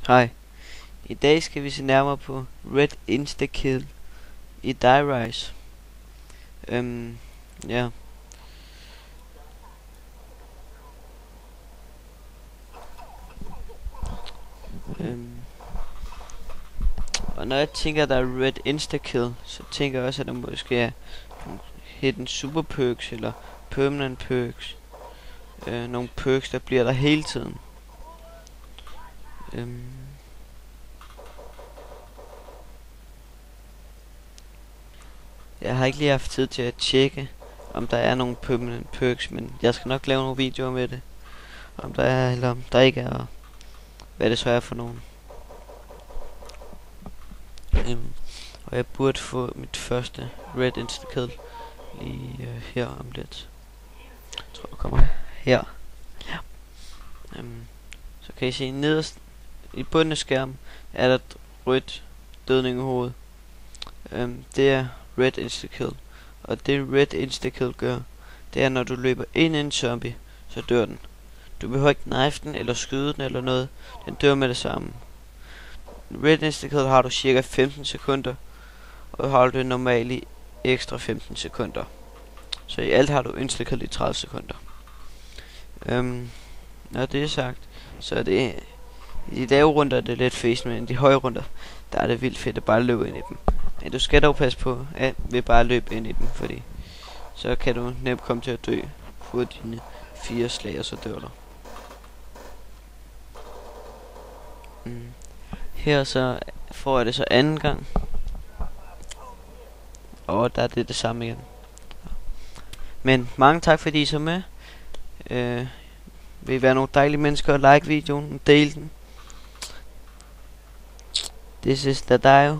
Hej. I dag skal vi se nærmere på Red Insta-Kill i Die Rise. Ja. Og når jeg tænker, der er Red Insta-Kill, så tænker jeg også, at der måske er nogle hidden super perks eller permanent perks. Nogle perks, der bliver der hele tiden. Jeg har ikke lige haft tid til at tjekke, om der er nogle permanent perks, men jeg skal nok lave nogle videoer med det. Om der er, eller om der ikke er, og hvad det så er for nogen. Og jeg burde få mit første Red Insta-Kill lige her om lidt. Jeg tror, jeg kommer her. Ja. Så kan I se nederst i bunden af skærmen er der et rødt dødning i hovedet. Det er Red Insta-Kill. Og det Red Insta-Kill gør, det er når du løber ind i en zombie, så dør den. Du behøver ikke knife den eller skyde den eller noget. Den dør med det samme. Red Insta-Kill har du cirka 15 sekunder, og har du det normalt i ekstra 15 sekunder. Så i alt har du Insta-Kill i 30 sekunder. Når det er sagt, så er det i de lave runder er det lidt face, men i de høje runder, der er det vildt fedt at bare løbe ind i dem. Men du skal dog passe på, at vi bare løbe ind i dem, fordi så kan du nemt komme til at dø. Få dine 4 slag, og så dør du. Her så får jeg det så anden gang. Og der er det samme igen. Men mange tak fordi I så med. Vil I være nogle dejlige mennesker og like videoen og dele den. This is Dadaio.